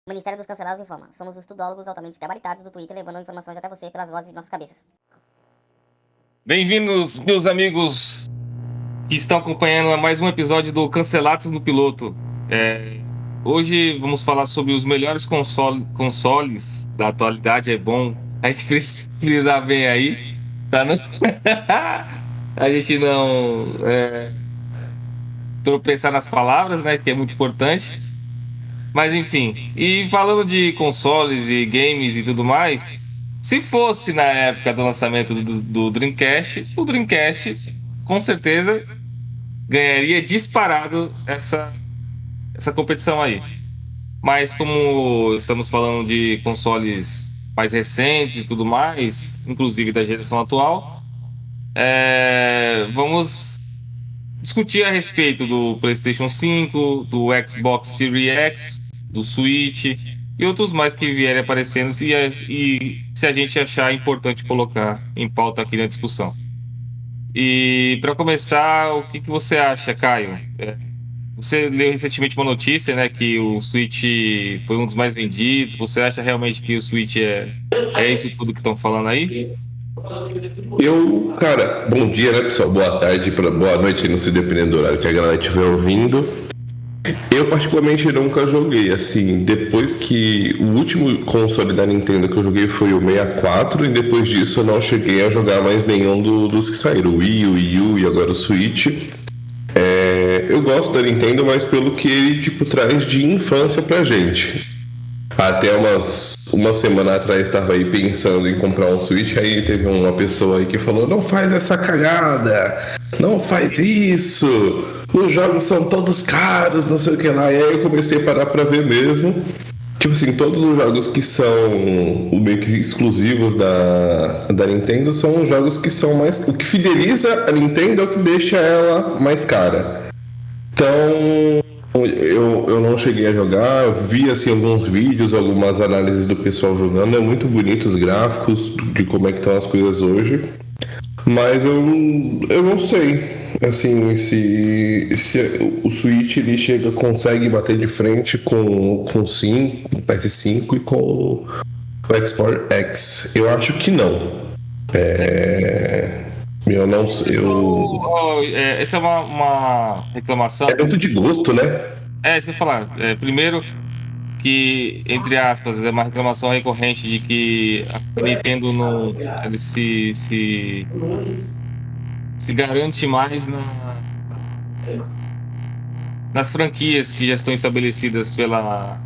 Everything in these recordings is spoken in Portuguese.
O Ministério dos Cancelados informa. Somos os tudólogos altamente gabaritados do Twitter, levando informações até você pelas vozes de nossas cabeças. Bem-vindos, meus amigos que estão acompanhando a mais um episódio do Cancelados no Piloto. Hoje vamos falar sobre os melhores consoles da atualidade. É bom a gente frisar bem aí, tá? A gente não tropeçar nas palavras, né? Que é muito importante. Mas enfim, e falando de consoles e games e tudo mais, se fosse na época do lançamento do Dreamcast, o Dreamcast com certeza ganharia disparado essa competição aí. Mas como estamos falando de consoles mais recentes e tudo mais, inclusive da geração atual, vamos discutir a respeito do PlayStation 5, do Xbox Series X, do Switch e outros mais que vierem aparecendo e se a gente achar importante colocar em pauta aqui na discussão. E para começar, o que você acha, Caio? Você leu recentemente uma notícia, né, que o Switch foi um dos mais vendidos. Você acha realmente que o Switch é isso tudo que estão falando aí? Cara, bom dia, né, pessoal? Boa tarde, boa noite, não sei, dependendo do horário que a galera estiver ouvindo. Eu, particularmente, nunca joguei, assim, depois que o último console da Nintendo que eu joguei foi o 64, e depois disso eu não cheguei a jogar mais nenhum dos que saíram, o Wii, o Wii U e agora o Switch. Eu gosto da Nintendo, mas pelo que ele, tipo, traz de infância pra gente. Até uma semana atrás estava aí pensando em comprar um Switch, aí teve uma pessoa aí que falou: não faz essa cagada, não faz isso, os jogos são todos caros, não sei o que lá. E aí eu comecei a parar pra ver mesmo. Tipo assim, todos os jogos que são meio que exclusivos da Nintendo são jogos que são mais... O que fideliza a Nintendo é o que deixa ela mais cara. Então... Eu não cheguei a jogar, vi assim alguns vídeos, algumas análises do pessoal jogando, é muito bonito os gráficos de como é que estão as coisas hoje, mas eu não sei assim se o Switch ele consegue bater de frente com o 5, o PS5 e com o Xbox X. Eu acho que não. Eu não sei. Essa é uma reclamação. É muito de gosto, né? Isso que eu ia falar. Primeiro, que, entre aspas, é uma reclamação recorrente de que a Nintendo não ele se garante mais nas franquias que já estão estabelecidas pela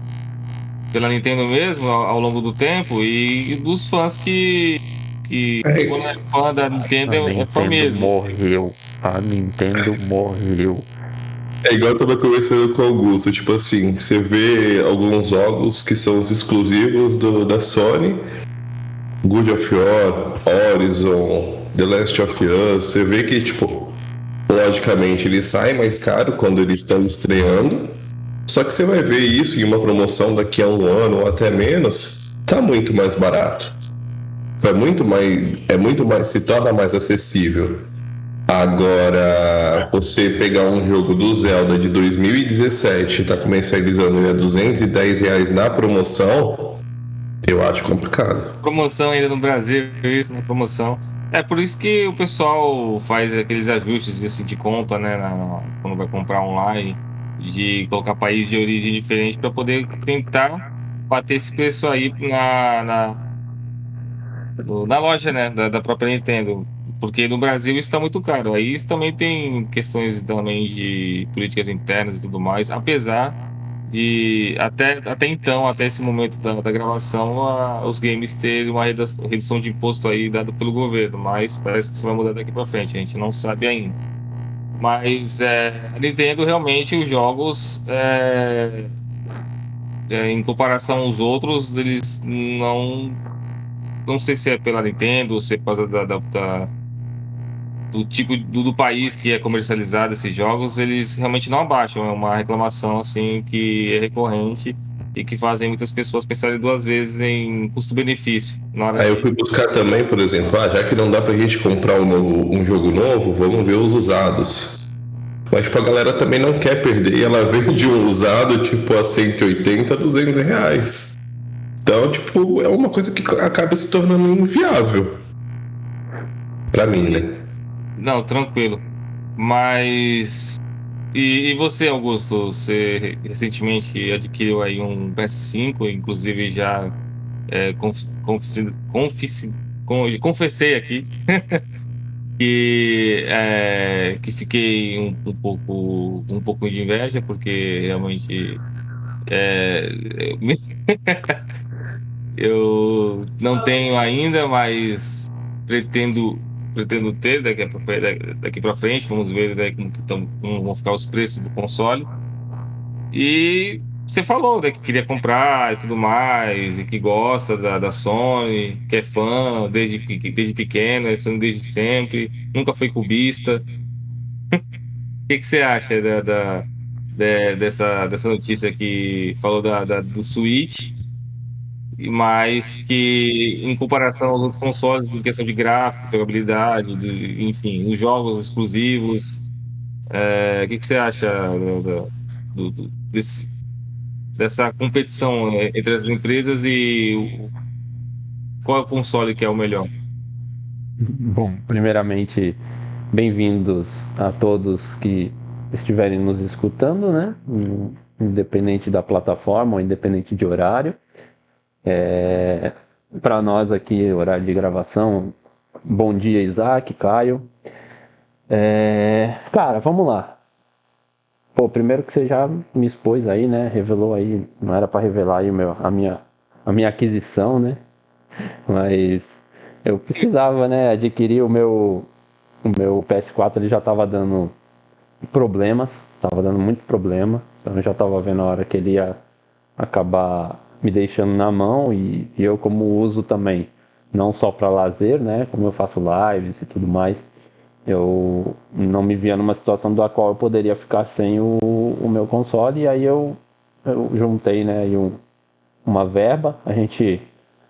Nintendo mesmo ao longo do tempo e dos fãs que quando é fã da Nintendo é fã mesmo. A Nintendo morreu. É igual eu tava conversando com o Augusto, tipo assim, você vê alguns jogos que são os exclusivos da Sony, God of War, Horizon, The Last of Us, você vê que, tipo, logicamente eles saem mais caro quando eles estão estreando, só que você vai ver isso em uma promoção daqui a um ano ou até menos, tá muito mais barato. É muito mais, se torna mais acessível. Agora, você pegar um jogo do Zelda de 2017 e tá comercializando ele a R$210 na promoção, eu acho complicado. Promoção ainda no Brasil, isso, né? Promoção. É por isso que o pessoal faz aqueles ajustes assim, de conta, né? Quando vai comprar online, de colocar país de origem diferente para poder tentar bater esse preço aí na loja, né? Da própria Nintendo. Porque no Brasil isso está muito caro. Aí isso também tem questões também de políticas internas e tudo mais. Apesar de até então, até esse momento da gravação, os games terem uma redução de imposto aí dado pelo governo. Mas parece que isso vai mudar daqui para frente. A gente não sabe ainda. Mas a Nintendo realmente os jogos em comparação aos outros, eles não sei se é pela Nintendo ou se é por causa do tipo do país que é comercializado esses jogos, eles realmente não abaixam. É uma reclamação assim que é recorrente e que fazem muitas pessoas pensarem duas vezes em custo-benefício. Aí eu fui buscar também, por exemplo, já que não dá pra gente comprar um jogo novo, vamos ver os usados. Mas tipo, a galera também não quer perder e ela vende um usado tipo a 180, R$ 200. Então, tipo, é uma coisa que acaba se tornando inviável. Pra mim, né? Não, tranquilo. Mas. E você, Augusto? Você recentemente adquiriu aí um PS5, inclusive já confessei aqui que fiquei um pouco de inveja, porque realmente é, eu não tenho ainda, mas pretendo ter daqui para frente. Vamos ver aí como vão ficar os preços do console. E você falou, né, que queria comprar e tudo mais, e que gosta da Sony, que é fã desde pequeno, é Sony desde sempre, nunca foi cubista. O que você acha dessa notícia que falou do Switch, mas que em comparação aos outros consoles, em questão de gráfico, jogabilidade, enfim, os jogos exclusivos, o que você acha dessa competição entre as empresas e qual é o console que é o melhor? Bom, primeiramente, bem-vindos a todos que estiverem nos escutando, né? Independente da plataforma ou independente de horário. Para nós aqui, horário de gravação, bom dia, Isaac, Caio. Cara, vamos lá. Pô, primeiro que você já me expôs aí, né? Revelou aí, não era para revelar aí a minha aquisição, né? Mas eu precisava, né, adquirir o meu PS4, ele já estava dando problemas, estava dando muito problema, então eu já estava vendo a hora que ele ia acabar me deixando na mão e eu como uso também, não só para lazer, né, como eu faço lives e tudo mais, eu não me via numa situação da qual eu poderia ficar sem o meu console, e aí eu juntei, né, aí uma verba,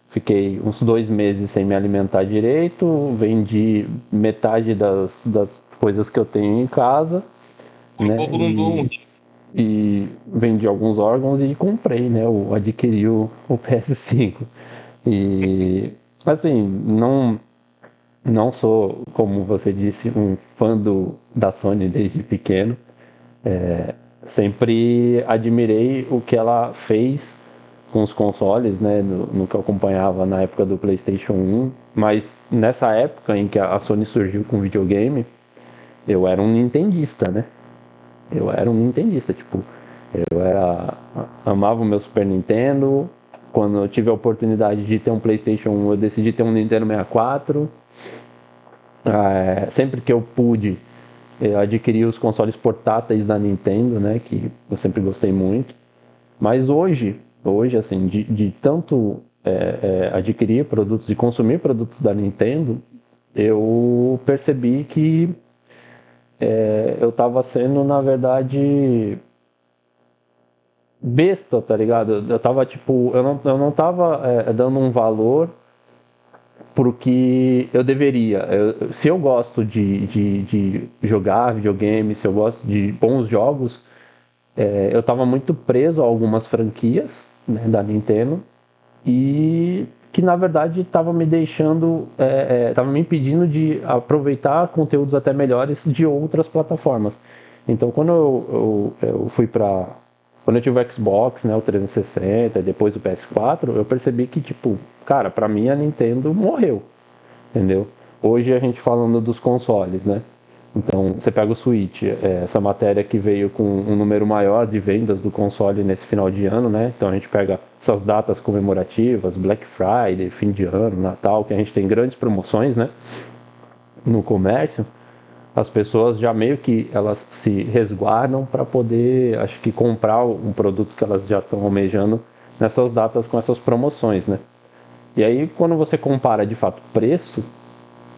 fiquei uns 2 meses sem me alimentar direito, vendi metade das coisas que eu tenho em casa, Por né? pouco não dou E vendi alguns órgãos e comprei, né? Adquiri o PS5. E assim, não sou, como você disse, um fã da Sony desde pequeno. Sempre admirei o que ela fez com os consoles, né, no que eu acompanhava na época do PlayStation 1, mas nessa época em que a Sony surgiu com videogame, eu era um nintendista, né? Eu era um nintendista, tipo, amava o meu Super Nintendo. Quando eu tive a oportunidade de ter um PlayStation 1, eu decidi ter um Nintendo 64. Sempre que eu pude, eu adquiri os consoles portáteis da Nintendo, né, que eu sempre gostei muito. Mas hoje assim, de tanto adquirir produtos e consumir produtos da Nintendo, eu percebi que eu estava sendo, na verdade, besta, tá ligado? Eu tava, tipo, eu não tava dando um valor pro que eu deveria. Se eu gosto de jogar videogame, se eu gosto de bons jogos, eu estava muito preso a algumas franquias, né, da Nintendo, e que na verdade estava me deixando, estava me impedindo de aproveitar conteúdos até melhores de outras plataformas. Então quando eu fui para, quando eu tive o Xbox, né, o 360 e depois o PS4, eu percebi que, tipo, cara, para mim a Nintendo morreu, entendeu? Hoje a gente falando dos consoles, né? Então, você pega o Switch, essa matéria que veio com um número maior de vendas do console nesse final de ano, né? Então a gente pega essas datas comemorativas, Black Friday, fim de ano, Natal, que a gente tem grandes promoções, né? No comércio, as pessoas já meio que elas se resguardam para poder, acho que, comprar um produto que elas já estão almejando nessas datas com essas promoções, né? E aí, quando você compara de fato preço,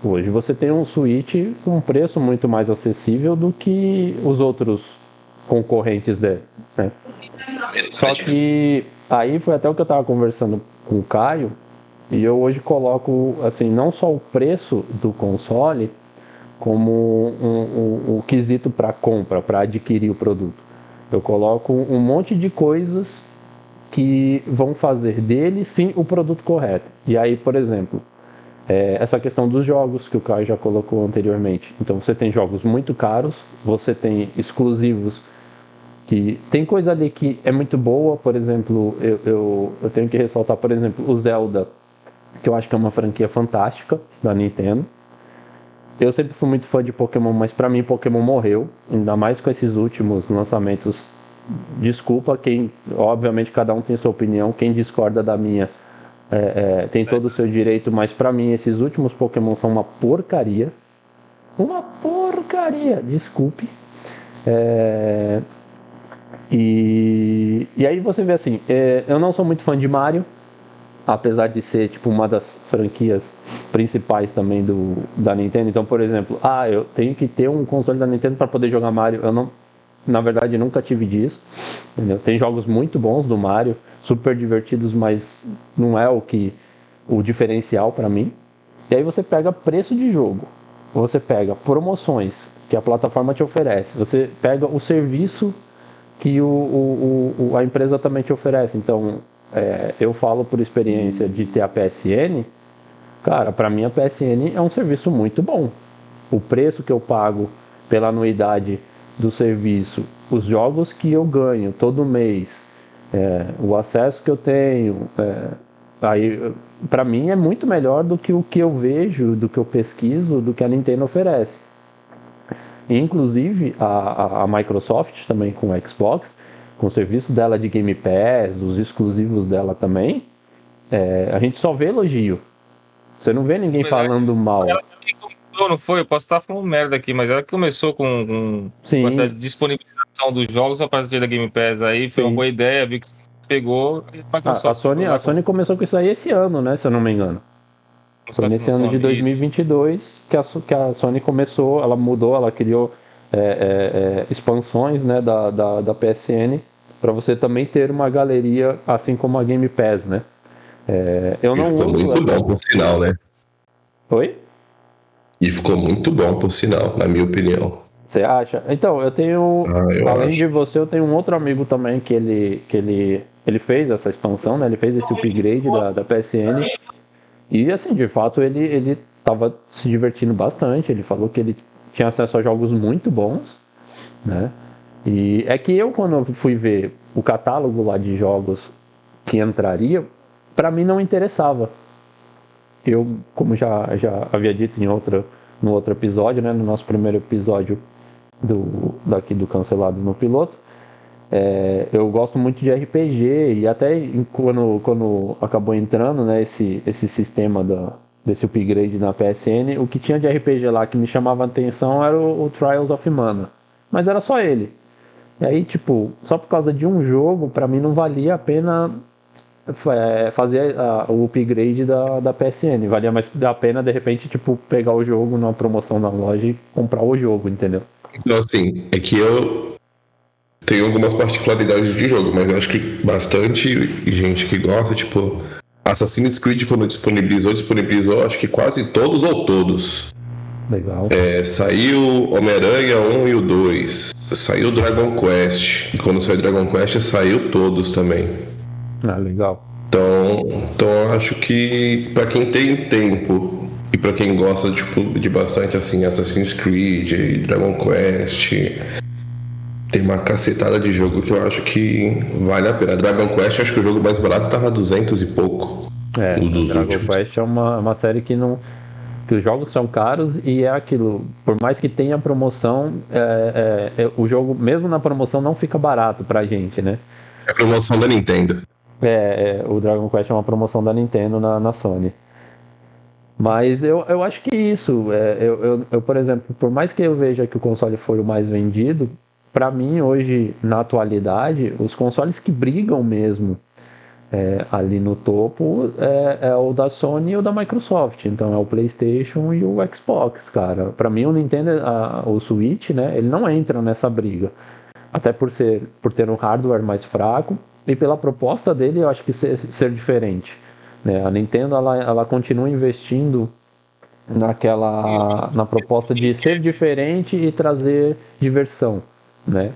hoje você tem um Switch com um preço muito mais acessível do que os outros concorrentes dele, né? Só que aí foi até o que eu estava conversando com o Caio, e eu hoje coloco, assim, não só o preço do console, como um quesito para compra, para adquirir o produto. Eu coloco um monte de coisas que vão fazer dele, sim, o produto correto. E aí, por exemplo, essa questão dos jogos que o Caio já colocou anteriormente. Então você tem jogos muito caros, você tem exclusivos que tem coisa ali que é muito boa. Por exemplo, eu tenho que ressaltar, por exemplo, o Zelda, que eu acho que é uma franquia fantástica da Nintendo. Eu sempre fui muito fã de Pokémon, mas pra mim Pokémon morreu, ainda mais com esses últimos lançamentos. Desculpa, obviamente cada um tem sua opinião, quem discorda da minha tem todo o seu direito, mas pra mim esses últimos Pokémon são uma porcaria. Uma porcaria, desculpe. E aí você vê assim, eu não sou muito fã de Mario, apesar de ser tipo uma das franquias principais também da Nintendo. Então, por exemplo, eu tenho que ter um console da Nintendo para poder jogar Mario. Eu não, na verdade, nunca tive disso. Entendeu? Tem jogos muito bons do Mario, super divertidos, mas não é o diferencial para mim. E aí você pega preço de jogo, você pega promoções que a plataforma te oferece, você pega o serviço que a empresa também te oferece. Então, eu falo por experiência de ter a PSN. Cara, para mim a PSN é um serviço muito bom. O preço que eu pago pela anuidade do serviço, os jogos que eu ganho todo mês, o acesso que eu tenho, aí para mim é muito melhor do que o que eu vejo, do que eu pesquiso, do que a Nintendo oferece. Inclusive a Microsoft também com o Xbox, com o serviço dela de Game Pass, os exclusivos dela também, a gente só vê elogio. Você não vê ninguém falando mal. Ela que começou, não foi? Eu posso estar falando merda aqui, mas ela que começou com essa disponibilização dos jogos a partir da Game Pass aí, foi uma boa ideia, vi que pegou e a Microsoft. A Sony começou com isso aí esse ano, né, se eu não me engano. Foi nesse ano de 2022 que a Sony começou, ela mudou, ela criou expansões, né, da PSN para você também ter uma galeria, assim como a Game Pass, né? Eu não ficou uso muito bom, por sinal, né? Oi? E ficou muito bom, por sinal, na minha opinião. Você acha? Então, eu tenho, além acho. de você, eu tenho um outro amigo também que ele fez essa expansão, né? Ele fez esse upgrade da PSN. E assim, de fato, ele estava se divertindo bastante. Ele falou que ele tinha acesso a jogos muito bons, né? E é que quando eu fui ver o catálogo lá de jogos que entraria, para mim não interessava. Eu, como já havia dito no outro episódio, né? No nosso primeiro episódio daqui do Cancelados no Piloto, eu gosto muito de RPG, e até quando acabou entrando, né, esse sistema desse upgrade na PSN, o que tinha de RPG lá que me chamava a atenção era o Trials of Mana, mas era só ele. E aí, tipo, só por causa de um jogo, pra mim não valia a pena fazer o upgrade da PSN. Valia mais a pena, de repente, tipo, pegar o jogo numa promoção na loja e comprar o jogo, entendeu? Então, assim, é que eu tenho algumas particularidades de jogo, mas eu acho que bastante gente que gosta, tipo, Assassin's Creed, quando disponibilizou, acho que quase todos ou todos. Legal. Saiu Homem-Aranha 1 e o 2, saiu Dragon Quest, e quando saiu Dragon Quest, saiu todos também. Legal. Então eu acho que pra quem tem tempo e pra quem gosta tipo, de bastante assim, Assassin's Creed e Dragon Quest, tem uma cacetada de jogo que eu acho que vale a pena. Dragon Quest, acho que o jogo mais barato tava 200 e pouco. Dragon Quest é uma série que os jogos são caros, e é aquilo, por mais que tenha promoção, o jogo, mesmo na promoção, não fica barato pra gente, né? É promoção da Nintendo. O Dragon Quest é uma promoção da Nintendo na Sony. Mas eu acho que isso, eu, por exemplo, por mais que eu veja que o console foi o mais vendido, pra mim hoje, na atualidade, os consoles que brigam mesmo ali no topo é o da Sony e o da Microsoft. Então é o PlayStation e o Xbox, cara. Pra mim o Nintendo, o Switch, né, ele não entra nessa briga. Até por ter um hardware mais fraco, e pela proposta dele, eu acho que ser diferente, né? A Nintendo ela continua investindo na proposta de ser diferente e trazer diversão, né?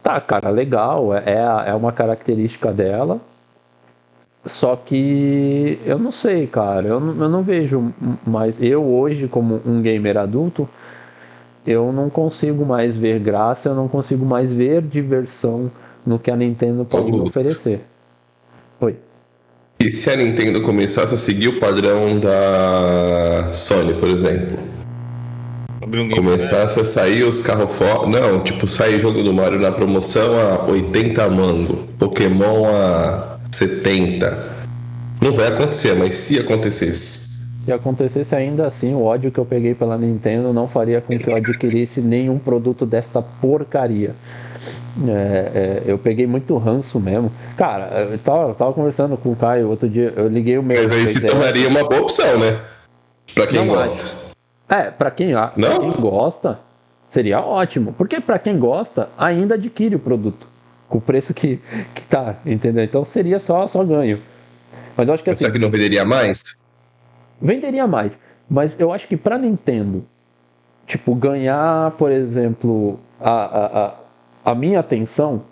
Tá, cara, legal, é uma característica dela, só que eu não sei, cara, eu não vejo mais, eu hoje como um gamer adulto, eu não consigo mais ver graça, eu não consigo mais ver diversão no que a Nintendo pode me oferecer. Oi. E se a Nintendo começasse a seguir o padrão da Sony, por exemplo? Abrir um Game Começasse a sair os carros fora. Não, tipo, sair jogo do Mario na promoção a 80 mango, Pokémon a 70. Não vai acontecer, mas se acontecesse. Se acontecesse ainda assim, o ódio que eu peguei pela Nintendo não faria com que eu adquirisse nenhum produto desta porcaria. Eu peguei muito ranço mesmo. Cara, eu tava conversando com o Caio outro dia, eu liguei o meu. Mas aí se tornaria uma boa opção, né? Pra quem Não gosta. pra quem gosta, seria ótimo. Porque pra quem gosta, ainda adquire o produto. Com o preço que tá, entendeu? Então seria só ganho. Mas eu acho que assim. Será que não venderia mais? Venderia mais. Mas eu acho que pra Nintendo, tipo, ganhar, por exemplo, a minha atenção,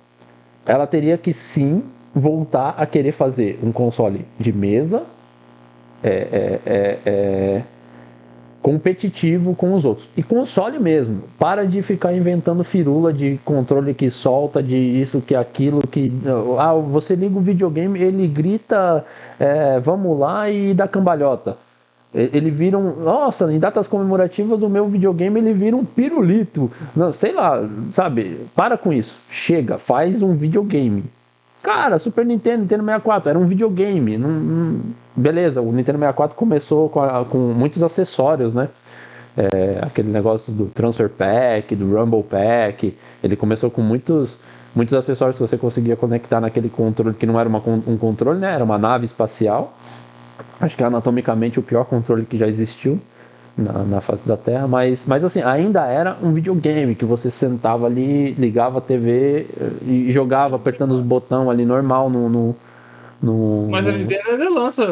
ela teria que sim voltar a querer fazer um console de mesa competitivo com os outros. E console mesmo. Para de ficar inventando firula de controle que solta, de isso, que aquilo, que... você liga o videogame, ele grita, vamos lá, e dá cambalhota. Ele vira nossa, em datas comemorativas o meu videogame ele vira um pirulito. Não, sei lá, sabe? Para com isso. Chega, faz um videogame. Cara, Super Nintendo, Nintendo 64, era um videogame. Beleza, o Nintendo 64 começou com muitos acessórios, né? Aquele negócio do Transfer Pack, do Rumble Pack. Ele começou com muitos acessórios que você conseguia conectar naquele controle, que não era um controle, né? Era uma nave espacial. Acho que é anatomicamente o pior controle que já existiu na face da Terra, mas assim, ainda era um videogame que você sentava ali, ligava a TV e jogava apertando os botões ali normal no... Mas a Nintendo ainda lança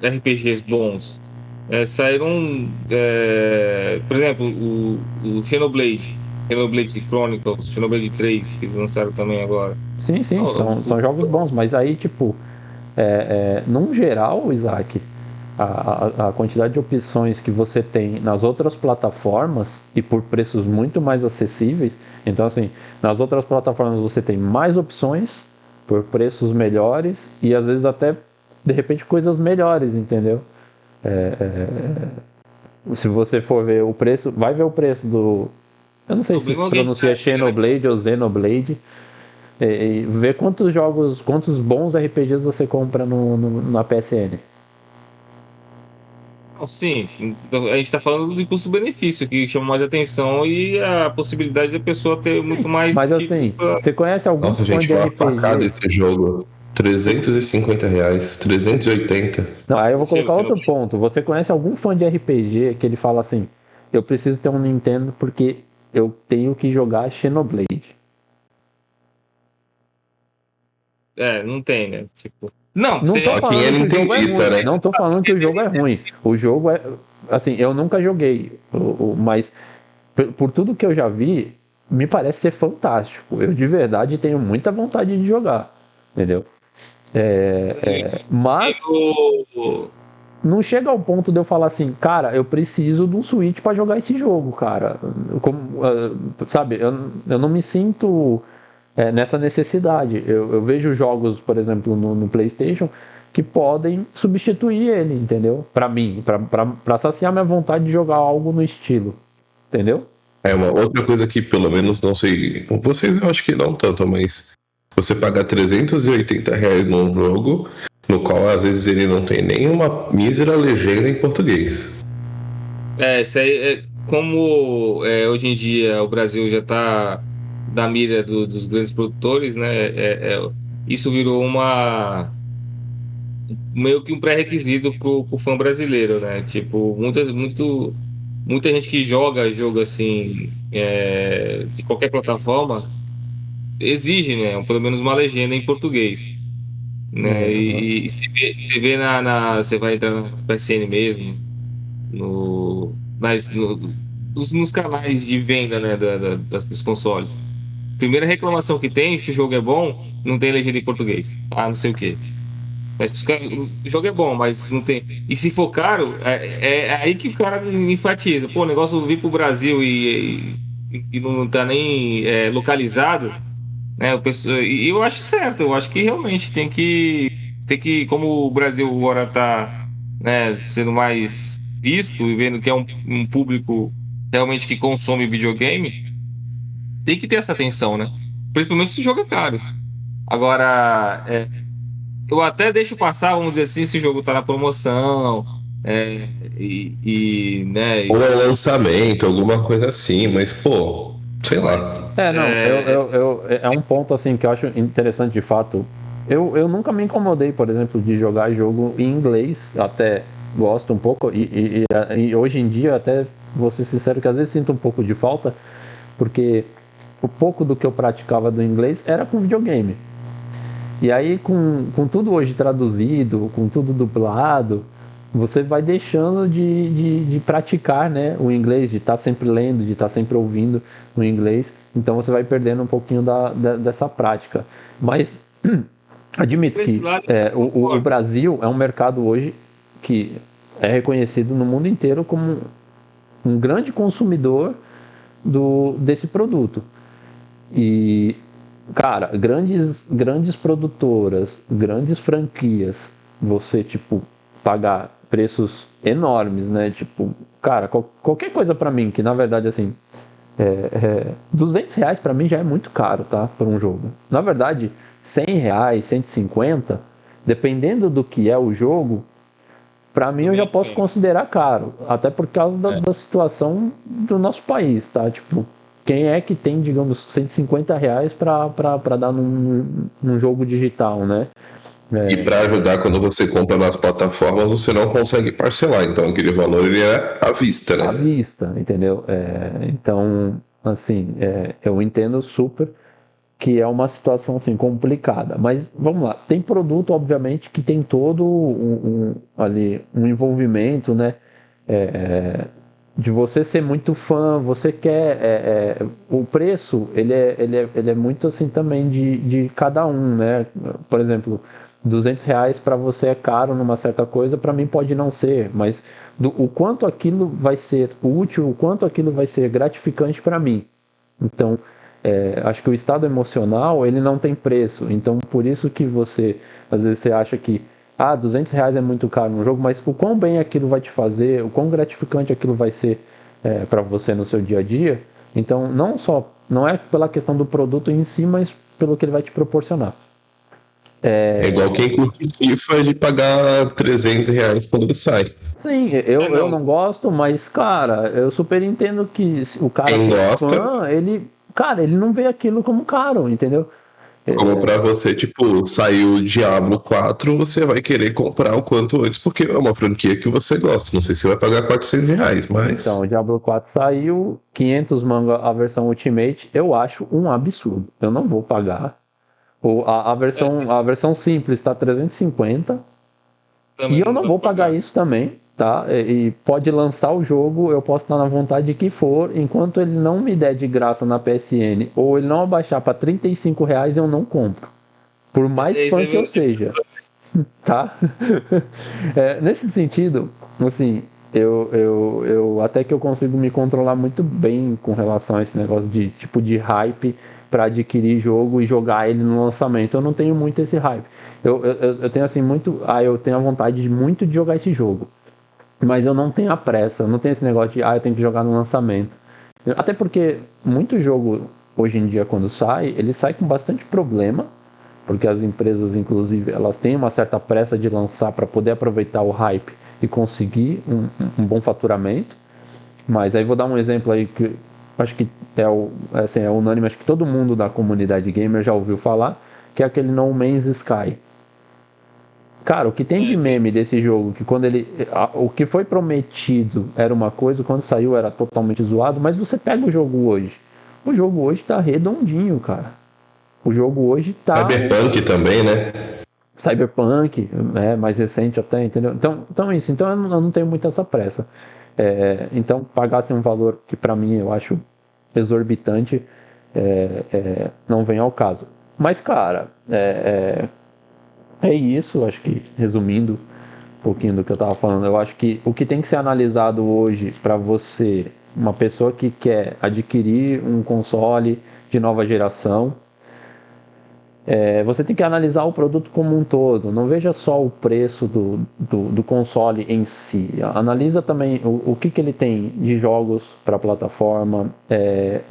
RPGs bons. Saíram, por exemplo, o Xenoblade Chronicles, Xenoblade 3, que eles lançaram também agora. Sim, são jogos bons, mas aí, tipo, num geral, Isaac, a quantidade de opções que você tem nas outras plataformas e por preços muito mais acessíveis. Então, assim, nas outras plataformas você tem mais opções por preços melhores e às vezes até, de repente, coisas melhores, entendeu? Se você for ver o preço, vai ver o preço do... Eu não sei se pronuncia Xenoblade ou Xenoblade. E ver quantos bons RPGs você compra na PSN. Sim, então, a gente está falando de custo-benefício, que chama mais atenção e a possibilidade da pessoa ter muito mais. Mas assim, você conhece algum Nossa, fã gente, de uma RPG? facada esse jogo. R$350, 380. Não, aí eu vou colocar outro ponto. Você conhece algum fã de RPG que ele fala assim: eu preciso ter um Nintendo porque eu tenho que jogar Xenoblade? Não tem, né? Tipo. Não tem. tô falando que o jogo é ruim, né? não tô falando que o jogo é ruim. O jogo é. Assim, eu nunca joguei, mas por tudo que eu já vi, me parece ser fantástico. Eu de verdade tenho muita vontade de jogar. Entendeu? Mas não chega ao ponto de eu falar assim, cara, eu preciso de um Switch pra jogar esse jogo, cara. Sabe, eu não me sinto nessa necessidade. Eu vejo jogos, por exemplo, no PlayStation que podem substituir ele, entendeu? Pra mim, pra saciar minha vontade de jogar algo no estilo, entendeu? Uma outra coisa que pelo menos, não sei, com vocês eu acho que não tanto, mas você pagar R$380 num jogo no qual às vezes ele não tem nenhuma mísera legenda em português. Isso aí como hoje em dia o Brasil já está da mira dos grandes produtores, né? Isso virou meio que um pré-requisito pro fã brasileiro, né? Tipo, muita gente que joga jogo assim de qualquer plataforma exige, né? Pelo menos uma legenda em português. né? E você vê você vai entrar na PSN mesmo, nos canais de venda, né, dos consoles. Primeira reclamação que tem, se o jogo é bom, não tem legenda em português. Ah, não sei o quê. Mas o jogo é bom, mas não tem. E se for caro, é aí que o cara enfatiza. Pô, o negócio vir pro Brasil e não tá nem localizado, né? E eu acho certo, eu acho que realmente tem que, como o Brasil agora tá, né, sendo mais visto e vendo que é um público realmente que consome videogame, tem que ter essa atenção, né? Principalmente se o jogo é caro. Agora, eu até deixo passar, vamos dizer assim, se o jogo tá na promoção, né? Ou é lançamento, alguma coisa assim, mas, pô, sei lá. Não, é um ponto assim que eu acho interessante de fato. Eu nunca me incomodei, por exemplo, de jogar jogo em inglês, até gosto um pouco, e hoje em dia até vou ser sincero que às vezes sinto um pouco de falta, porque o pouco do que eu praticava do inglês era com videogame. E aí, com tudo hoje traduzido, com tudo dublado, você vai deixando de praticar, né, o inglês, de estar sempre lendo, de estar sempre ouvindo o inglês. Então você vai perdendo um pouquinho dessa prática. Mas admito Por esse que lado, o Brasil é um mercado hoje que é reconhecido no mundo inteiro como um grande consumidor desse produto. E, cara, grandes produtoras, grandes franquias, você, tipo, pagar preços enormes, né? Tipo, cara, qualquer coisa pra mim, que na verdade, assim, R$ 200 pra mim já é muito caro, tá? Por um jogo. Na verdade, R$ 100, 150, dependendo do que é o jogo, pra mim eu já posso considerar caro. Até por causa da situação do nosso país, tá? Tipo, quem é que tem, digamos, R$ 150 pra dar num jogo digital, né? E para ajudar, quando você compra nas plataformas, você não consegue parcelar. Então, aquele valor ele é à vista, À né? vista, entendeu? Então, assim, eu entendo super que é uma situação assim complicada, mas vamos lá. Tem produto, obviamente, que tem todo ali um envolvimento, né? De você ser muito fã, você quer o preço, ele é muito assim também de cada um, né? Por exemplo, R$ 200 para você é caro numa certa coisa, para mim pode não ser, mas o quanto aquilo vai ser útil, o quanto aquilo vai ser gratificante para mim. Então, acho que o estado emocional ele não tem preço. Então, por isso que às vezes você acha que R$ 200 é muito caro no jogo, mas o quão bem aquilo vai te fazer, o quão gratificante aquilo vai ser para você no seu dia a dia. Então, não é pela questão do produto em si, mas pelo que ele vai te proporcionar. É igual quem curte FIFA de pagar R$ 300 quando ele sai. Sim, eu não gosto, mas, cara, eu super entendo que o cara Quem que é gosta, fã, cara, ele não vê aquilo como caro, entendeu? como pra você, tipo, saiu o Diablo 4, você vai querer comprar o quanto antes, porque é uma franquia que você gosta. Não sei se você vai pagar R$ 400, Então, mas o Diablo 4 saiu, 500 manga a versão Ultimate, eu acho um absurdo. Eu não vou pagar. A versão simples está 350 e também eu não não dá vou pra pagar pagar. isso também, tá? E pode lançar o jogo, eu posso estar na vontade que for, enquanto ele não me der de graça na PSN ou ele não abaixar para R$ 35, eu não compro. Por mais Esse fã é que eu meu. seja. Tá? Nesse sentido, assim, eu até que eu consigo me controlar muito bem com relação a esse negócio de tipo de hype para adquirir jogo e jogar ele no lançamento. Eu não tenho muito esse hype. Eu tenho assim muito. Eu tenho a vontade de muito de jogar esse jogo. Mas eu não tenho a pressa, eu não tenho esse negócio de eu tenho que jogar no lançamento. Até porque muito jogo hoje em dia quando sai, ele sai com bastante problema porque as empresas, inclusive, elas têm uma certa pressa de lançar para poder aproveitar o hype e conseguir um bom faturamento. Mas aí vou dar um exemplo aí que acho que é unânime, acho que todo mundo da comunidade gamer já ouviu falar, que é aquele No Man's Sky. Cara, o que tem de Sim. meme desse jogo, que quando o que foi prometido era uma coisa, quando saiu era totalmente zoado, mas você pega o jogo hoje. O jogo hoje tá redondinho, cara. O jogo hoje tá Cyberpunk também, né? Cyberpunk, né, mais recente até, entendeu? Então isso, então eu não tenho muito essa pressa. Então pagar assim, um valor que para mim eu acho exorbitante não vem ao caso. Mas cara, é isso, acho que resumindo um pouquinho do que eu estava falando, eu acho que o que tem que ser analisado hoje para você, uma pessoa que quer adquirir um console de nova geração, você tem que analisar o produto como um todo. Não veja só o preço do console em si. Analisa também o que ele tem de jogos para a plataforma.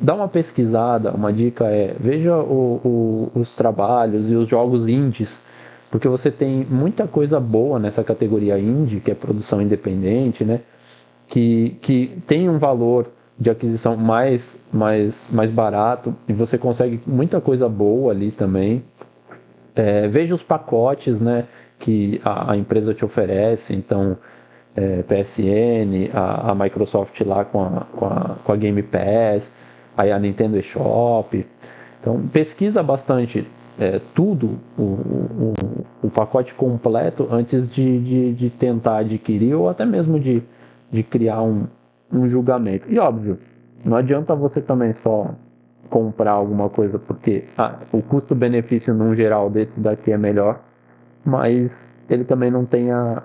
Dá uma pesquisada. Uma dica veja os trabalhos e os jogos indies, porque você tem muita coisa boa nessa categoria indie, que é produção independente, né? Que tem um valor de aquisição mais barato e você consegue muita coisa boa ali também. Veja os pacotes, né, que a empresa te oferece, então PSN, a Microsoft lá com a Game Pass, aí a Nintendo eShop. Então pesquisa bastante tudo, o pacote completo antes de tentar adquirir ou até mesmo de criar um julgamento. E óbvio, não adianta você também só comprar alguma coisa porque o custo-benefício num geral desse daqui é melhor, mas ele também não tenha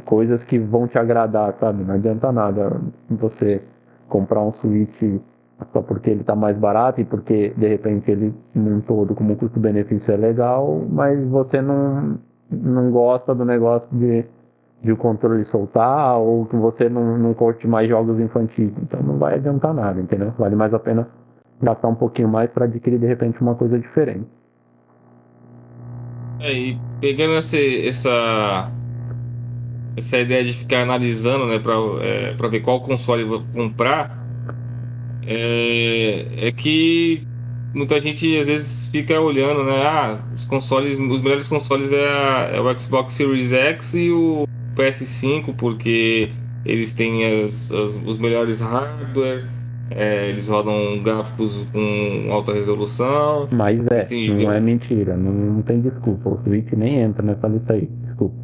coisas que vão te agradar, sabe? Não adianta nada você comprar um Switch só porque ele está mais barato e porque de repente ele num todo como custo-benefício é legal, mas você não gosta do negócio de o controle soltar, ou que você não curte mais jogos infantis. Então não vai adiantar nada, entendeu? Vale mais a pena gastar um pouquinho mais para adquirir de repente uma coisa diferente. E pegando essa ideia de ficar analisando, né, para ver qual console vou comprar, é que muita gente às vezes fica olhando, né? Os melhores consoles é o Xbox Series X e o PS5, porque eles têm os melhores hardware, eles rodam gráficos com alta resolução. Mas eles têm... não é mentira, não tem desculpa. O Switch nem entra nessa lista aí, desculpa.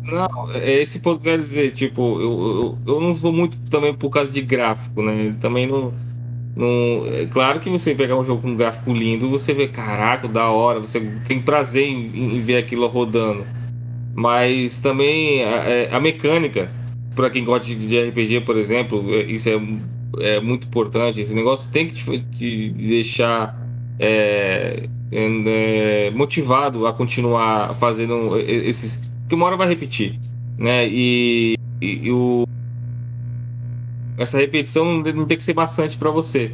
Não, é esse ponto que eu quero dizer, tipo, eu não sou muito também por causa de gráfico, né? Também não. É claro que você pegar um jogo com um gráfico lindo, você vê, caraca, da hora, você tem prazer em ver aquilo rodando. Mas também a mecânica, para quem gosta de RPG, por exemplo, isso é muito importante. Esse negócio tem que te deixar motivado a continuar fazendo esses. Porque uma hora vai repetir, né? Essa repetição não tem que ser bastante para você.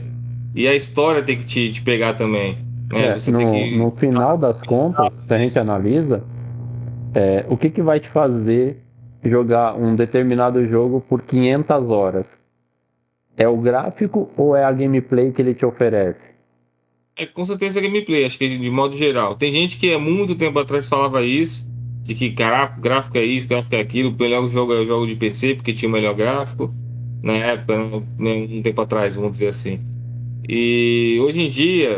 E a história tem que te pegar também, né? Você tem que... No final das contas, se a gente analisa, o que vai te fazer jogar um determinado jogo por 500 horas? É o gráfico ou é a gameplay que ele te oferece? Com certeza a gameplay, acho que de modo geral. Tem gente que há muito tempo atrás falava isso, de que caraca, gráfico é isso, gráfico é aquilo, o melhor jogo é o jogo de PC porque tinha o melhor gráfico, na época, né, um tempo atrás, vamos dizer assim. E hoje em dia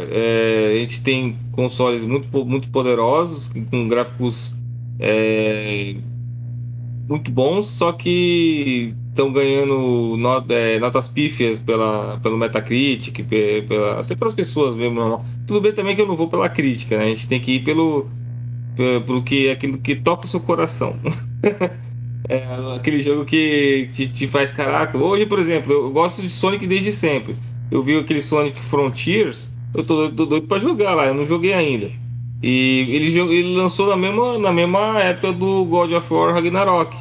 a gente tem consoles muito poderosos, com gráficos muito bons, só que estão ganhando notas pífias pelo Metacritic, até pelas pessoas mesmo. Normal. Tudo bem também que eu não vou pela crítica, né? A gente tem que ir pelo aquilo que toca o seu coração. Aquele jogo que te faz caraca. Hoje, por exemplo, eu gosto de Sonic desde sempre. Eu vi aquele Sonic Frontiers, eu tô doido pra jogar lá, eu não joguei ainda. E ele lançou na mesma época do God of War Ragnarok,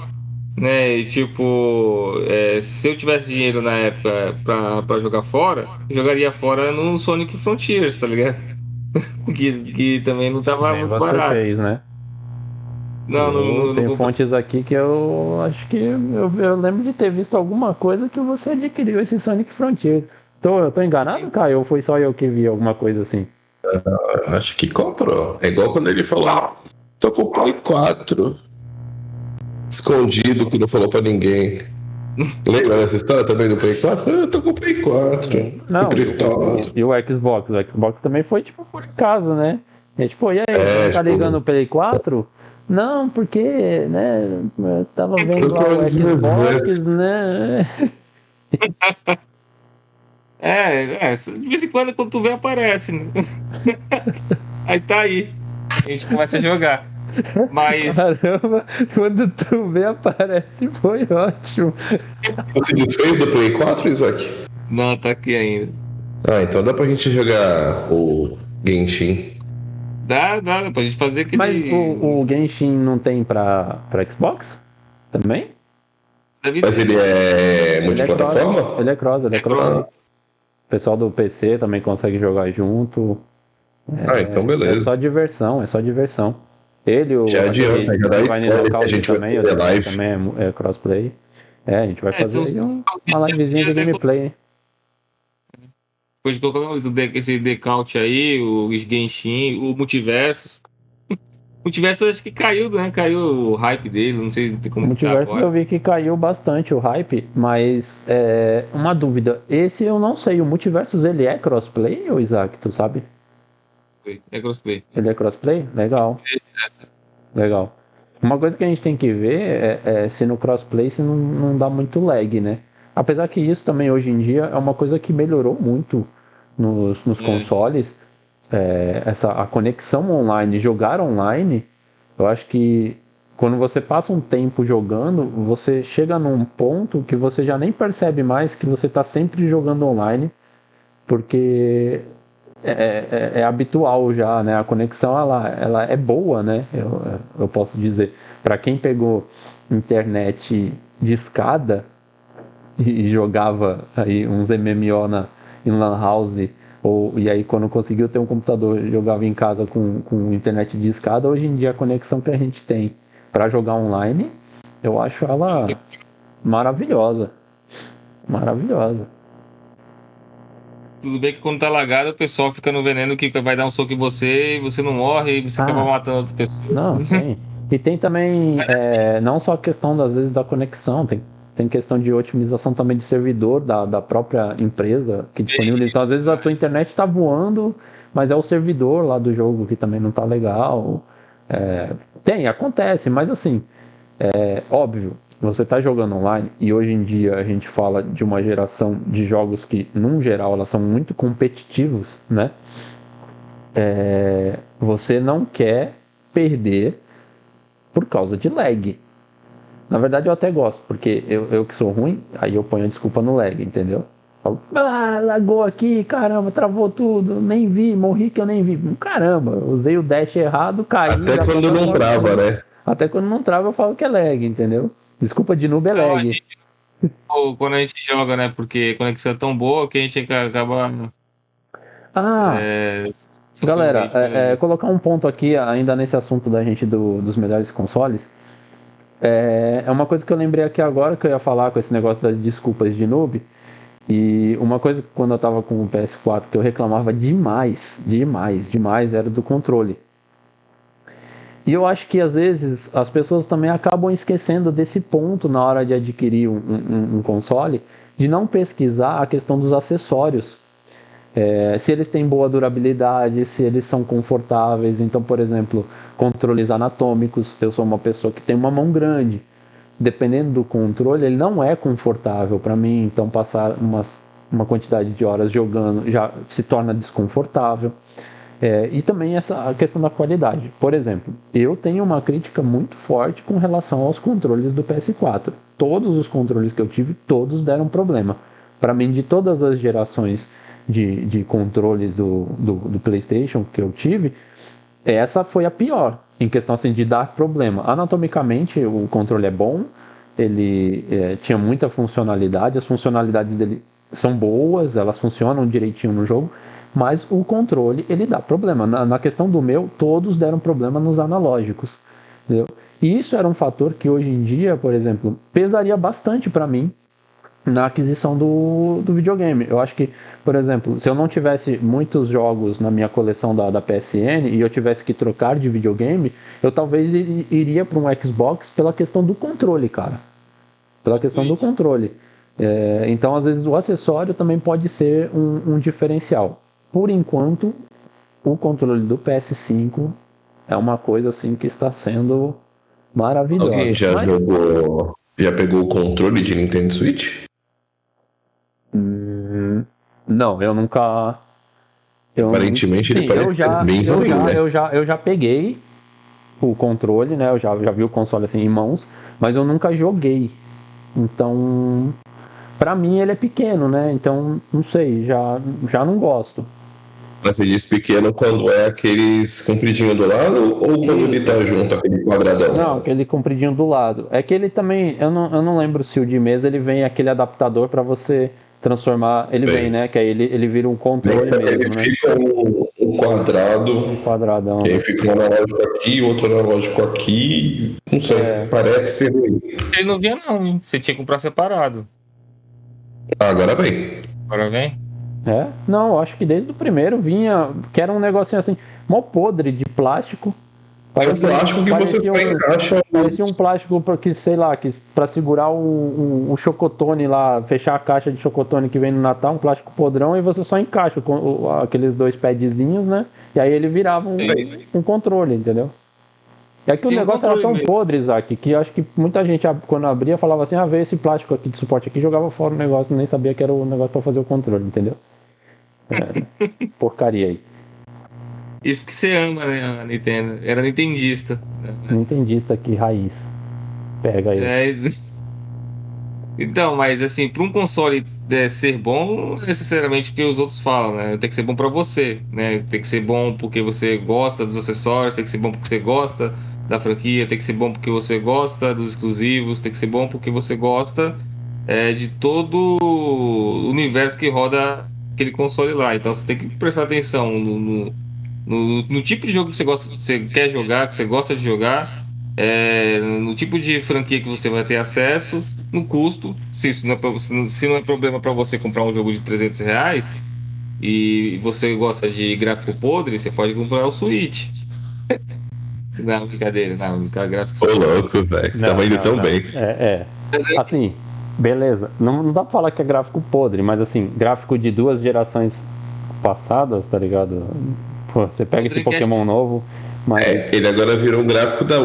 né? E, tipo, se eu tivesse dinheiro na época pra jogar fora, eu jogaria fora no Sonic Frontiers, tá ligado? que também não tava Bem, muito você barato. fez, né? Não Tem comprei. fontes aqui que eu acho que eu lembro de ter visto alguma coisa que você adquiriu esse Sonic Frontier. Eu tô enganado, Caio? Ou foi só eu que vi alguma coisa assim? Acho que comprou. É igual quando ele falou: tô com o Play 4. Escondido, que não falou pra ninguém. Lembra dessa história também do Play 4? Eu tô com o Play 4. Não, Emprestado. e o Xbox? O Xbox também foi tipo por acaso, né? É tipo, e aí, É, não tá tipo, ligando o Play 4? Não, porque, né, eu tava vendo lá o Porque eu Xbox, né? De vez em quando tu vê, aparece, né? Aí tá aí. A gente começa a jogar. Mas Caramba, quando tu vê aparece, foi ótimo. você desfez do Play 4, Isaac? não, tá aqui ainda. Ah, então dá pra gente jogar o Genshin. Dá pra gente fazer Mas aquele. o Genshin não tem pra Xbox? Também? Deve Mas ele ter. é Ele é cross, ele multiplataforma? é cross, ele é É cross. crossplay. O pessoal do PC também consegue jogar junto. Ah, então É só beleza. diversão, é só diversão. Ele, Já adianta, aquele já dá Divine spoiler que a Knockout gente vai também, eu fazer sei que live. também é crossplay. É, a gente vai fazer São aí uma livezinha de gameplay, hein? depois de colocar esse Decaut aí, o Genshin, o Multiversus. O Multiversus acho que caiu, né? Caiu o hype dele, não sei O como que tá Multiversus eu agora. vi que caiu bastante o hype, mas uma dúvida. Esse eu não sei, o Multiversus ele é crossplay, ou Isaac, tu sabe? É crossplay. Ele é crossplay? Legal, legal. Uma coisa que a gente tem que ver é se no crossplay se não dá muito lag, né? Apesar que isso também hoje em dia é uma coisa que melhorou muito nos É. consoles. A conexão online, jogar online, eu acho que quando você passa um tempo jogando, você chega num ponto que você já nem percebe mais que você está sempre jogando online, porque é habitual já, né? A conexão ela é boa, né? Eu posso dizer. Para quem pegou internet de escada e jogava aí uns MMO em Lan House, e aí quando conseguiu ter um computador, jogava em casa com internet de escada, hoje em dia a conexão que a gente tem para jogar online, eu acho ela maravilhosa. Maravilhosa. Tudo bem que quando tá lagado, o pessoal fica no veneno que vai dar um soco em você e você não morre e você acaba Ah, matando outras pessoas. não, tem. E tem também, não só a questão, às vezes, da conexão, tem questão de otimização também de servidor da própria empresa que disponibiliza. Então, às vezes, a tua internet está voando, mas é o servidor lá do jogo que também não tá legal. Acontece, mas assim, óbvio, você está jogando online e hoje em dia a gente fala de uma geração de jogos que, num geral, elas são muito competitivos, né? Você não quer perder por causa de lag. Na verdade, eu até gosto, porque eu que sou ruim, aí eu ponho a desculpa no lag, entendeu? Falo, lagou aqui, caramba, travou tudo, nem vi, morri que eu nem vi. Caramba, usei o dash errado, caí. Até já quando passou não fora trava, tudo. né? Até quando não trava, eu falo que é lag, entendeu? Desculpa de noob é Só a lag. gente, quando a gente joga, né? Porque a conexão é tão boa que a gente acaba Ah, é, sofrendo galera, hate pelo jogo. colocar um ponto aqui, ainda nesse assunto da gente dos melhores consoles. É uma coisa que eu lembrei aqui agora que eu ia falar com esse negócio das desculpas de noob. E uma coisa que quando eu tava com o PS4 que eu reclamava demais, demais, demais, era do controle. E eu acho que às vezes as pessoas também acabam esquecendo desse ponto na hora de adquirir um console, de não pesquisar a questão dos acessórios. Se eles têm boa durabilidade, se eles são confortáveis. Então, por exemplo, controles anatômicos. Eu sou uma pessoa que tem uma mão grande. Dependendo do controle, ele não é confortável para mim. Então, passar uma quantidade de horas jogando já se torna desconfortável. E também a questão da qualidade. Por exemplo, eu tenho uma crítica muito forte com relação aos controles do PS4. Todos os controles que eu tive, todos deram problema. Para mim, de todas as gerações de controles do PlayStation que eu tive, essa foi a pior, em questão assim, de dar problema. Anatomicamente, o controle é bom, ele tinha muita funcionalidade, as funcionalidades dele são boas, elas funcionam direitinho no jogo, mas o controle ele dá problema. Na questão do meu, todos deram problema nos analógicos. Entendeu? E isso era um fator que hoje em dia, por exemplo, pesaria bastante para mim na aquisição do videogame. Eu acho que, por exemplo, se eu não tivesse muitos jogos na minha coleção da PSN e eu tivesse que trocar de videogame, eu talvez iria para um Xbox pela questão do controle, cara. Pela questão do controle. Então, às vezes, o acessório também pode ser um diferencial. Por enquanto, o controle do PS5 é uma coisa assim que está sendo maravilhosa. Alguém já Mas, jogou. Já pegou o controle de Nintendo Switch? não, eu nunca. Aparentemente ele Sim, parece ser bem ruim, né? eu já peguei o controle, né? Eu já vi o console assim em mãos, mas eu nunca joguei. Então, pra mim ele é pequeno, né? Então, não sei, já não gosto. Mas você diz pequeno quando é aqueles compridinho do lado ou quando ele tá junto, aquele quadradão? Não, aquele compridinho do lado. É que ele também, eu não lembro se o de mesa ele vem aquele adaptador pra você transformar. Ele vem, né? Que aí ele vira um controle Ele mesmo, né? fica um quadrado, Um quadradão. e aí fica um analógico aqui, outro analógico aqui. Não sei, parece ser ruim. Ele não vinha, não, hein? Você tinha que comprar separado. Agora vem. Agora vem. É? Não, eu acho que desde o primeiro vinha, que era um negocinho assim, mó podre de plástico. É um plástico que você só encaixa. Parecia um plástico que, sei lá, que pra segurar um chocotone lá, fechar a caixa de chocotone que vem no Natal, um plástico podrão, e você só encaixa com aqueles dois padzinhos, né? E aí ele virava um controle, entendeu? É que o Tem um negócio era tão controle mesmo. podre, Isaac, que eu acho que muita gente, quando abria, falava assim, veio esse plástico aqui de suporte aqui, jogava fora o negócio, nem sabia que era o negócio pra fazer o controle, entendeu? Porcaria aí. Isso porque você ama, né, a Nintendo. Era nintendista. Não entendi isso aqui, raiz. Pega aí. É, então, mas assim, para um console ser bom, não necessariamente porque os outros falam, né? Tem que ser bom para você, né? Tem que ser bom porque você gosta dos acessórios, tem que ser bom porque você gosta da franquia, tem que ser bom porque você gosta dos exclusivos, tem que ser bom porque você gosta de todo o universo que roda aquele console lá. Então você tem que prestar atenção no tipo de jogo que você gosta, que você quer jogar, que você gosta de jogar, no tipo de franquia que você vai ter acesso, no custo. Se isso não é, se não é problema para você comprar um jogo de R$ 300 e você gosta de gráfico podre, você pode comprar o Switch. Não, brincadeira, não, gráfico. Ô, louco, velho. Tava indo tão bem. Assim, beleza. Não dá pra falar que é gráfico podre, mas assim, gráfico de 2 gerações passadas, tá ligado? Pô, você pega esse Pokémon novo, mas. Ele agora virou um gráfico da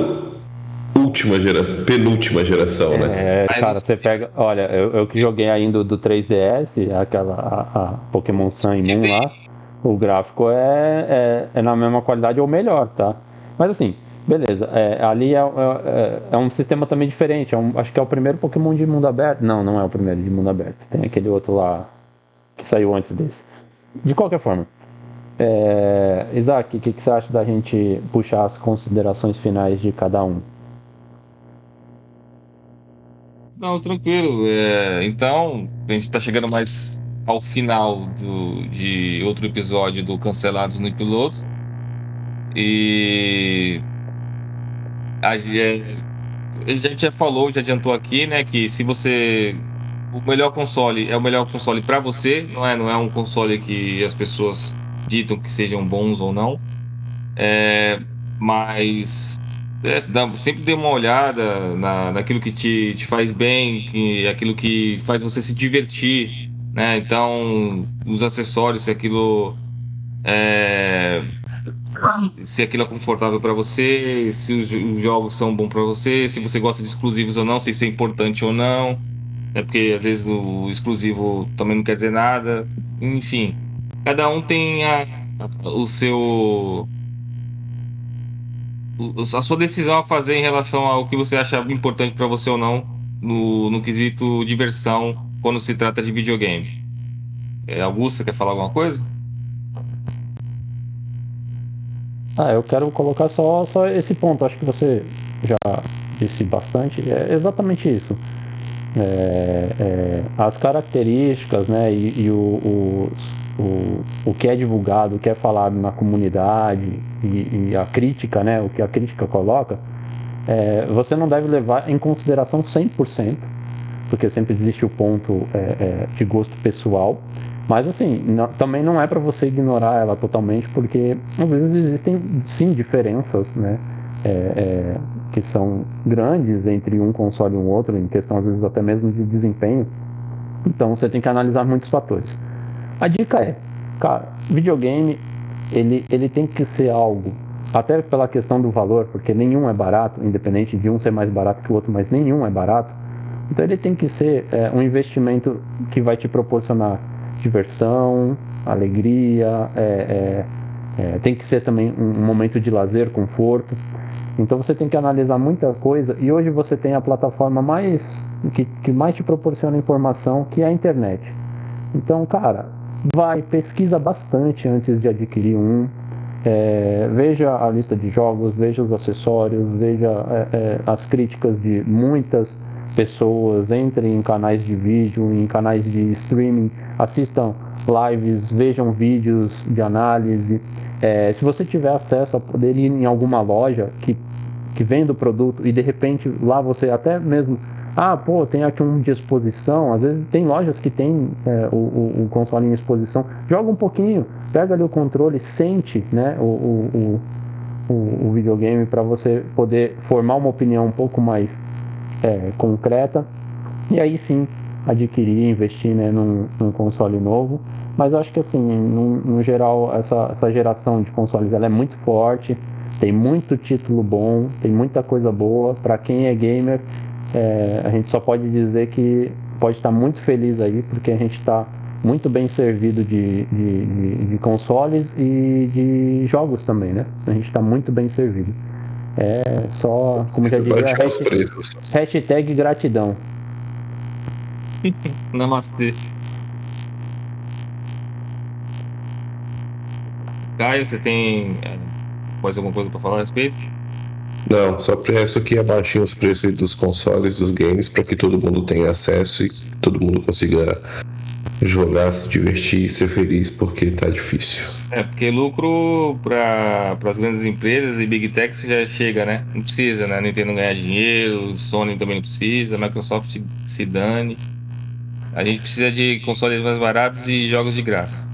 última geração, penúltima geração, né? Cara, você pega. Olha, eu que joguei ainda do 3DS, a Pokémon Sun e Moon lá, o gráfico é na mesma qualidade ou melhor, tá? Mas assim, beleza. Ali é um sistema também diferente. Acho que é o primeiro Pokémon de mundo aberto. Não é o primeiro de mundo aberto. Tem aquele outro lá que saiu antes desse. De qualquer forma. Isaac, o que você acha da gente puxar as considerações finais de cada um? Não, tranquilo. Então, a gente tá chegando mais ao final de outro episódio do Cancelados no Piloto. E a gente já falou, já adiantou aqui, né, que se você o melhor console é o melhor console para você, não é um console que as pessoas ditam que sejam bons ou não. Mas sempre dê uma olhada naquilo que te faz bem, aquilo que faz você se divertir, né? Então, os acessórios, se aquilo é confortável para você, se os jogos são bons para você, se você gosta de exclusivos ou não, se isso é importante ou não, né? Porque às vezes o exclusivo também não quer dizer nada. Enfim, cada um tem o seu a sua decisão a fazer em relação ao que você acha importante para você ou não no quesito diversão quando se trata de videogame. Augusto, quer falar alguma coisa? Eu quero colocar só esse ponto. Acho que você já disse bastante. É exatamente isso. As características, né, e o que é divulgado, o que é falado na comunidade e a crítica, né, o que a crítica coloca, você não deve levar em consideração 100%, porque sempre existe o ponto de gosto pessoal. Mas assim, também não é para você ignorar ela totalmente, porque às vezes existem sim diferenças, né, que são grandes entre um console e um outro, em questão às vezes até mesmo de desempenho. Então você tem que analisar muitos fatores. A dica cara, videogame ele tem que ser algo, até pela questão do valor, porque nenhum é barato, independente de um ser mais barato que o outro, mas nenhum é barato. Então ele tem que ser um investimento que vai te proporcionar diversão, alegria, tem que ser também um momento de lazer, conforto. Então você tem que analisar muita coisa, e hoje você tem a plataforma que mais te proporciona informação, que é a internet. Então, cara, pesquisa bastante antes de adquirir um. Veja a lista de jogos, veja os acessórios, veja as críticas de muitas pessoas, entre em canais de vídeo, em canais de streaming, assistam lives, vejam vídeos de análise. Se você tiver acesso a poder ir em alguma loja que vende o produto e de repente lá você até mesmo tem aqui um de exposição, às vezes tem lojas que tem o console em exposição, joga um pouquinho, pega ali o controle, sente, né, o videogame, para você poder formar uma opinião um pouco mais concreta, e aí sim adquirir, investir, né, num console novo. Mas eu acho que assim, no geral, essa geração de consoles ela é muito forte, tem muito título bom, tem muita coisa boa. Para quem é gamer, a gente só pode dizer que pode estar muito feliz aí, porque a gente está muito bem servido de consoles e de jogos também, né? A gente está muito bem servido. Só, como já diria, hashtag gratidão. Namastê. Caio, você tem mais alguma coisa para falar a respeito? Não, só peço que abaixem os preços dos consoles, dos games, para que todo mundo tenha acesso e todo mundo consiga jogar, se divertir e ser feliz, porque tá difícil. Porque lucro para as grandes empresas e Big Techs já chega, né? Não precisa, né? Nintendo ganhar dinheiro, Sony também não precisa, Microsoft se dane. A gente precisa de consoles mais baratos e jogos de graça.